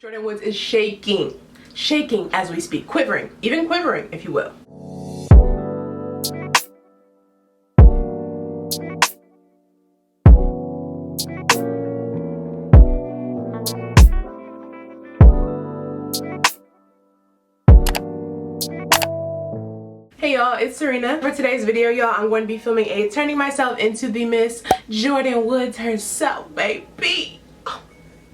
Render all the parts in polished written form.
Jordyn Woods is shaking as we speak, quivering, even quivering, if you will. Hey y'all, it's Serena. For today's video, y'all, I'm going to be filming a turning myself into the Miss Jordyn Woods herself, baby.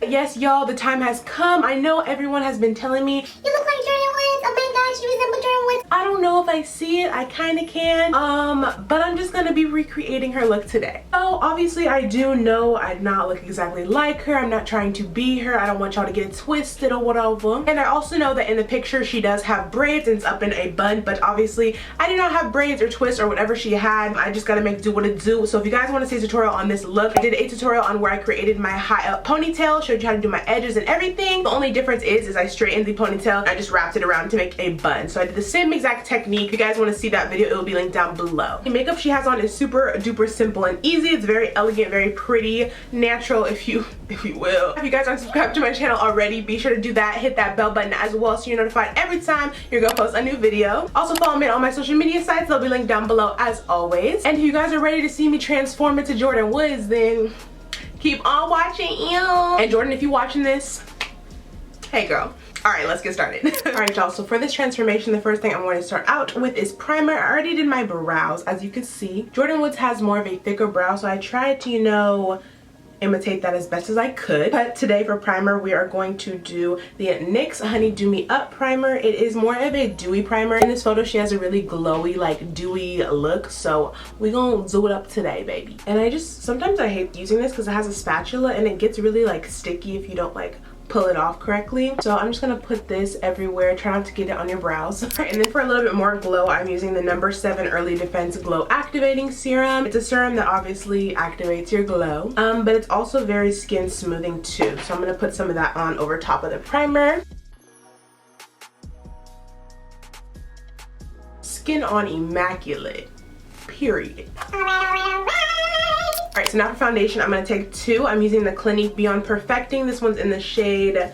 Yes, y'all, the time has come. I know everyone has been telling me, you look like Jordyn Woods. Oh my gosh, you resemble Jordyn Woods. I don't know if I see it. I kind of can. But I'm just going to be recreating her look today. So obviously I do know I not look exactly like her. I'm not trying to be her. I don't want y'all to get it twisted or whatever. And I also know that in the picture she does have braids and it's up in a bun, but obviously I do not have braids or twists or whatever she had. I just gotta make do what it do. So if you guys want to see a tutorial on this look, I did a tutorial on where I created my high up ponytail, showed you how to do my edges and everything. The only difference is I straightened the ponytail and I just wrapped it around to make a bun. So I did the same exact technique. If you guys want to see that video, it will be linked down below. The makeup she has on is super duper simple and easy. It's very elegant, very pretty, natural, if you will. If you guys aren't subscribed to my channel already, be sure to do that. Hit that bell button as well so you're notified every time you're gonna post a new video. Also follow me on all my social media sites. They'll be linked down below as always. And if you guys are ready to see me transform into Jordyn Woods, then keep on watching, you. And Jordyn, if you're watching this, hey girl. Alright, let's get started. Alright y'all, so for this transformation, the first thing I'm going to start out with is primer. I already did my brows, as you can see. Jordyn Woods has more of a thicker brow, so I tried to, you know, imitate that as best as I could. But today for primer, we are going to do the NYX Honey Do Me Up primer. It is more of a dewy primer. In this photo, she has a really glowy, like dewy look. So we gonna do it up today, baby. And sometimes I hate using this because it has a spatula and it gets really like sticky if you don't like pull it off correctly. So I'm just gonna put this everywhere. Try not to get it on your brows. And then for a little bit more glow, I'm using the No. 7 Early Defense Glow Activating Serum. It's a serum that obviously activates your glow, but it's also very skin smoothing too. So I'm gonna put some of that on over top of the primer. Skin on immaculate, period. Alright, so now for foundation, I'm going to take two. I'm using the Clinique Beyond Perfecting. This one's in the shade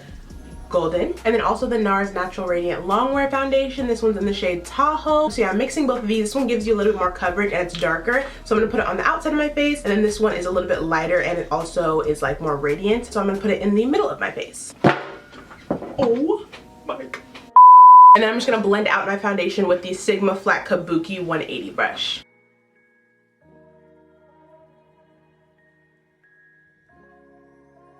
Golden. And then also the NARS Natural Radiant Longwear Foundation. This one's in the shade Tahoe. So yeah, I'm mixing both of these. This one gives you a little bit more coverage and it's darker. So I'm going to put it on the outside of my face. And then this one is a little bit lighter and it also is like more radiant. So I'm going to put it in the middle of my face. Oh my God. And then I'm just going to blend out my foundation with the Sigma Flat Kabuki 180 brush.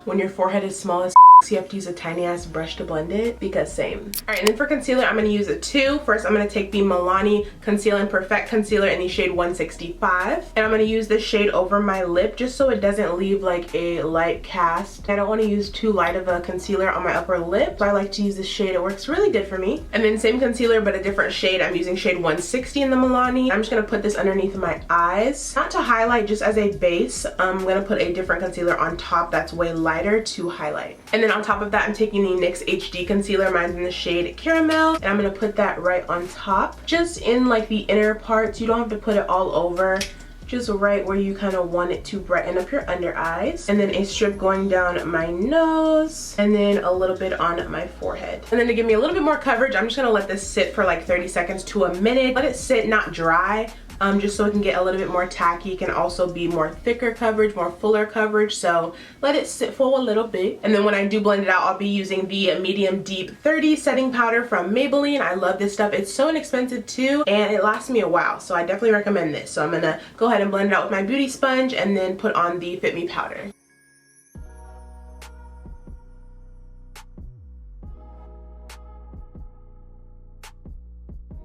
When your forehead is small as you have to use a tiny ass brush to blend it, because same. Alright, and then for concealer, I'm going to use a two. First, I'm going to take the Milani Conceal and Perfect Concealer in the shade 165. And I'm going to use this shade over my lip just so it doesn't leave like a light cast. I don't want to use too light of a concealer on my upper lip, so I like to use this shade. It works really good for me. And then same concealer but a different shade. I'm using shade 160 in the Milani. I'm just going to put this underneath my eyes. Not to highlight, just as a base. I'm going to put a different concealer on top that's way lighter to highlight. And then on top of that, I'm taking the NYX HD Concealer. Mine's in the shade Caramel. And I'm going to put that right on top. Just in like the inner parts. You don't have to put it all over. Just right where you kind of want it to brighten up your under eyes. And then a strip going down my nose. And then a little bit on my forehead. And then to give me a little bit more coverage, I'm just going to let this sit for like 30 seconds to a minute. Let it sit, not dry. Just so it can get a little bit more tacky. It can also be more thicker coverage, more fuller coverage. So let it sit for a little bit. And then when I do blend it out, I'll be using the Medium Deep 30 setting powder from Maybelline. I love this stuff. It's so inexpensive too, and it lasts me a while. So I definitely recommend this. So I'm gonna go ahead and blend it out with my beauty sponge and then put on the Fit Me powder.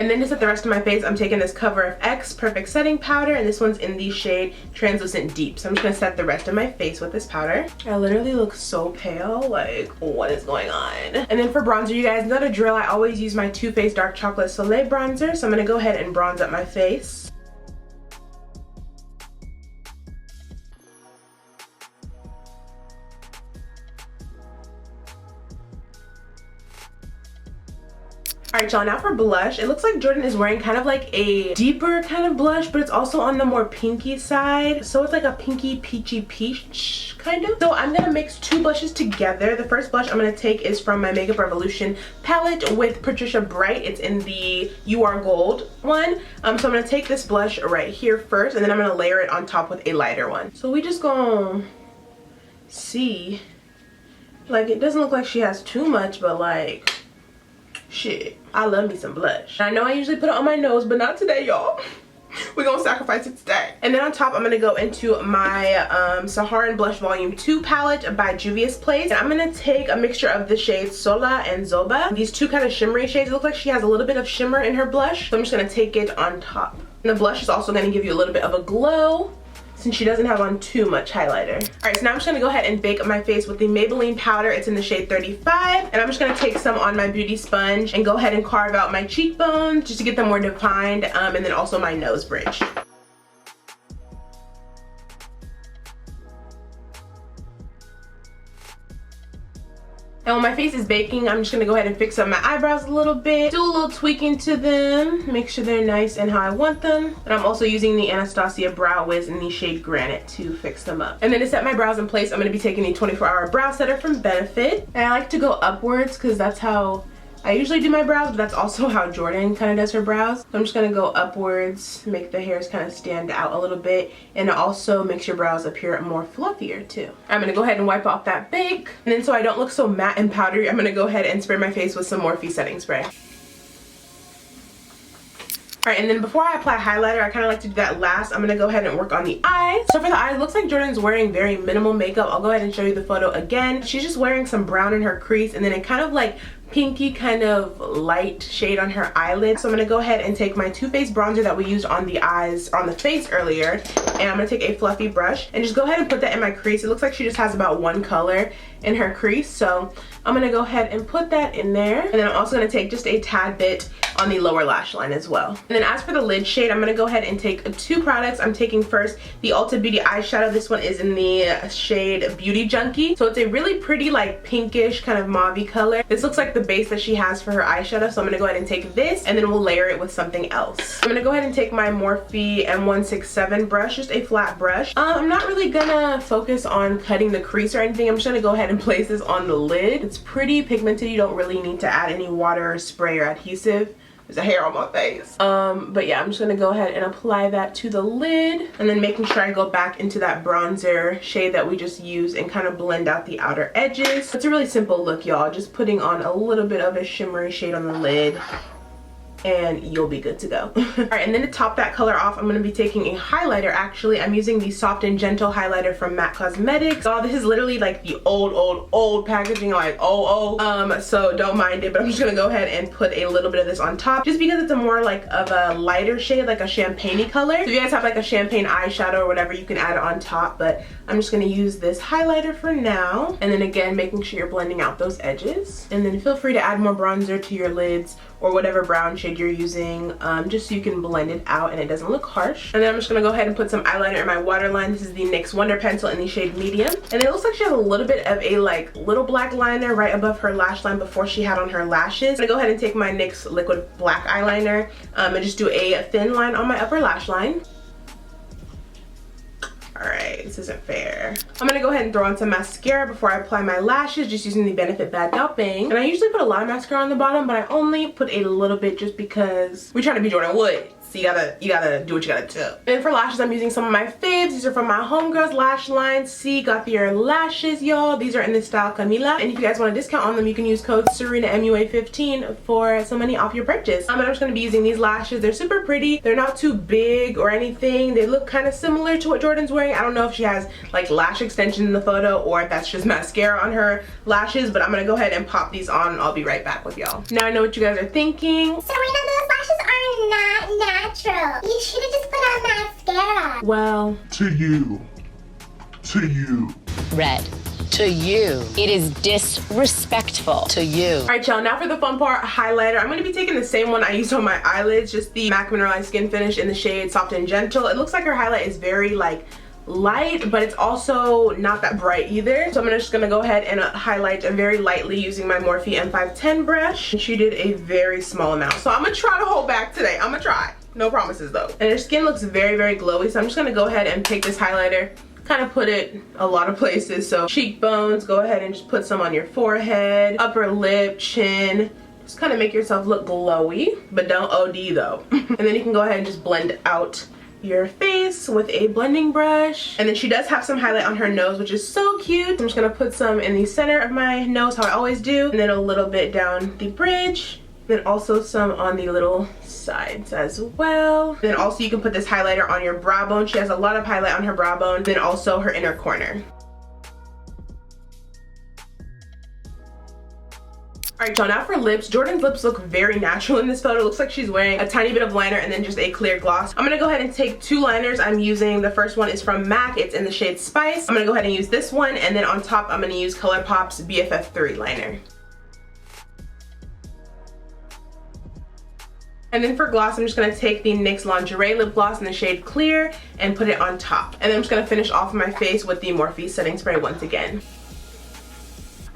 And then to set the rest of my face, I'm taking this Cover FX Perfect Setting Powder, and this one's in the shade Translucent Deep. So I'm just gonna set the rest of my face with this powder. I literally look so pale, like what is going on? And then for bronzer, you guys know the drill. I always use my Too Faced Dark Chocolate Soleil bronzer. So I'm gonna go ahead and bronze up my face. Alright y'all, now for blush. It looks like Jordyn is wearing kind of like a deeper kind of blush, but it's also on the more pinky side. So it's like a pinky peachy peach kind of. So I'm gonna mix two blushes together. The first blush I'm gonna take is from my Makeup Revolution palette with Patricia Bright. It's in the You Are Gold one. So I'm gonna take this blush right here first, and then I'm gonna layer it on top with a lighter one. So we just gonna see, like, it doesn't look like she has too much, but like, shit, I love me some blush. I know I usually put it on my nose, but not today, y'all. We're gonna sacrifice it today. And then on top, I'm gonna go into my Saharan Blush Volume 2 palette by Juvias Place. And I'm gonna take a mixture of the shades Soleil and Zoba. These two kind of shimmery shades. It looks like she has a little bit of shimmer in her blush, so I'm just gonna take it on top. And the blush is also gonna give you a little bit of a glow, since she doesn't have on too much highlighter. Alright, so now I'm just gonna go ahead and bake my face with the Maybelline powder. It's in the shade 35. And I'm just gonna take some on my beauty sponge and go ahead and carve out my cheekbones just to get them more defined, and then also my nose bridge. And when my face is baking, I'm just gonna go ahead and fix up my eyebrows a little bit, do a little tweaking to them, make sure they're nice and how I want them. And I'm also using the Anastasia Brow Wiz in the shade Granite to fix them up. And then to set my brows in place, I'm gonna be taking the 24-hour brow setter from Benefit. And I like to go upwards because that's how I usually do my brows, but that's also how Jordyn kind of does her brows. So I'm just gonna go upwards, make the hairs kind of stand out a little bit, and it also makes your brows appear more fluffier too. I'm gonna go ahead and wipe off that bake, and then so I don't look so matte and powdery, I'm gonna go ahead and spray my face with some Morphe setting spray. Alright, and then before I apply highlighter, I kind of like to do that last. I'm going to go ahead and work on the eyes. So for the eyes, it looks like Jordyn's wearing very minimal makeup. I'll go ahead and show you the photo again. She's just wearing some brown in her crease, and then it kind of like pinky kind of light shade on her eyelid. So I'm going to go ahead and take my Too Faced bronzer that we used on the eyes, on the face earlier, and I'm going to take a fluffy brush and just go ahead and put that in my crease. It looks like she just has about one color in her crease, so I'm going to go ahead and put that in there. And then I'm also going to take just a tad bit on the lower lash line as well. And then as for the lid shade, I'm going to go ahead and take two products. I'm taking first the Ulta Beauty eyeshadow. This one is in the shade Beauty Junkie. So it's a really pretty like pinkish kind of mauve-y color. This looks like the base that she has for her eyeshadow, so I'm going to go ahead and take this and then we'll layer it with something else. I'm going to go ahead and take my Morphe M167 brush, just a flat brush. I'm not really gonna focus on cutting the crease or anything. I'm just going to go ahead and place this on the lid. It's pretty pigmented. You don't really need to add any water or spray or adhesive. There's a hair on my face. But yeah, I'm just gonna go ahead and apply that to the lid, and then making sure I go back into that bronzer shade that we just used and kind of blend out the outer edges. It's a really simple look, y'all. Just putting on a little bit of a shimmery shade on the lid, and you'll be good to go. Alright, and then to top that color off, I'm going to be taking a highlighter. Actually, I'm using the Soft and Gentle highlighter from MAC Cosmetics. Oh, this is literally like the old packaging, like so don't mind it, but I'm just going to go ahead and put a little bit of this on top just because it's a more like of a lighter shade, like a champagne-y color. So if you guys have like a champagne eyeshadow or whatever, you can add it on top, but I'm just going to use this highlighter for now. And then again, making sure you're blending out those edges. And then feel free to add more bronzer to your lids or whatever brown shade you're using, just so you can blend it out and it doesn't look harsh. And then I'm just gonna go ahead and put some eyeliner in my waterline. This is the NYX Wonder Pencil in the shade Medium. And it looks like she has a little bit of a like little black liner right above her lash line before she had on her lashes. I'm gonna go ahead and take my NYX Liquid Black eyeliner and just do a thin line on my upper lash line. Alright, this isn't fair. I'm gonna go ahead and throw on some mascara before I apply my lashes, just using the Benefit Bad Gal Bang. And I usually put a lot of mascara on the bottom, but I only put a little bit just because we're trying to be Jordyn Woods. So you gotta do what you gotta do. And for lashes, I'm using some of my faves. These are from my homegirls lash line. See, got their lashes, y'all. These are in the style Camila. And if you guys want a discount on them, you can use code SerenaMUA15 for some money off your purchase. I'm just gonna be using these lashes. They're super pretty. They're not too big or anything. They look kind of similar to what Jordyn's wearing. I don't know if she has like lash extension in the photo or if that's just mascara on her lashes, but I'm gonna go ahead and pop these on and I'll be right back with y'all. Now I know what you guys are thinking. Serena, those lashes are not natural. You should have just put on mascara. Well, to you. Red. To you. It is disrespectful to you. Alright y'all, now for the fun part, highlighter. I'm going to be taking the same one I used on my eyelids, just the MAC Mineralized Skin Finish in the shade Soft and Gentle. It looks like her highlight is very like light, but it's also not that bright either. So I'm just gonna go ahead and highlight very lightly using my Morphe M510 brush. And she did a very small amount. So I'm gonna try to hold back today. I'm gonna try. No promises though. And her skin looks very, very glowy. So I'm just gonna go ahead and take this highlighter, kind of put it a lot of places. So cheekbones, go ahead and just put some on your forehead, upper lip, chin. Just kind of make yourself look glowy, but don't OD though. And then you can go ahead and just blend out your face with a blending brush. And then she does have some highlight on her nose, which is so cute. I'm just gonna put some in the center of my nose, how I always do, and then a little bit down the bridge. Then also some on the little sides as well. Then also you can put this highlighter on your brow bone. She has a lot of highlight on her brow bone. Then also her inner corner. Alright, so now for lips. Jordyn's lips look very natural in this photo. It looks like she's wearing a tiny bit of liner and then just a clear gloss. I'm gonna go ahead and take two liners. I'm using, the first one is from MAC. It's in the shade Spice. I'm gonna go ahead and use this one, and then on top I'm gonna use ColourPop's BFF3 liner. And then for gloss, I'm just gonna take the NYX Lingerie lip gloss in the shade Clear and put it on top. And then I'm just gonna finish off my face with the Morphe setting spray once again.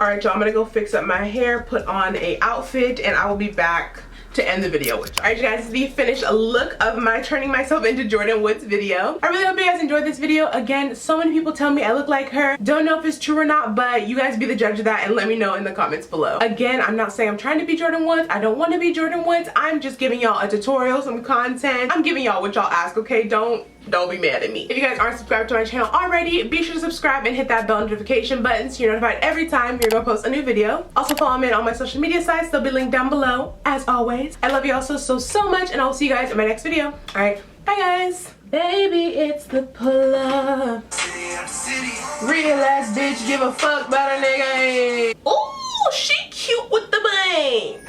Alright y'all, I'm gonna go fix up my hair, put on a outfit, and I will be back to end the video with you. Alright you guys, this is the finished look of my turning myself into Jordyn Woods video. I really hope you guys enjoyed this video. Again, so many people tell me I look like her. Don't know if it's true or not, but you guys be the judge of that and let me know in the comments below. Again, I'm not saying I'm trying to be Jordyn Woods. I don't want to be Jordyn Woods. I'm just giving y'all a tutorial, some content. I'm giving y'all what y'all ask, okay? Don't be mad at me. If you guys aren't subscribed to my channel already, be sure to subscribe and hit that bell notification button so you're notified every time you're gonna post a new video. Also follow me on all my social media sites. They'll be linked down below as always. I love you all so much, and I'll see you guys in my next video. Alright, bye guys. Baby, it's the pull up. Real ass bitch, give a fuck about a nigga. Ooh, she cute with the bang.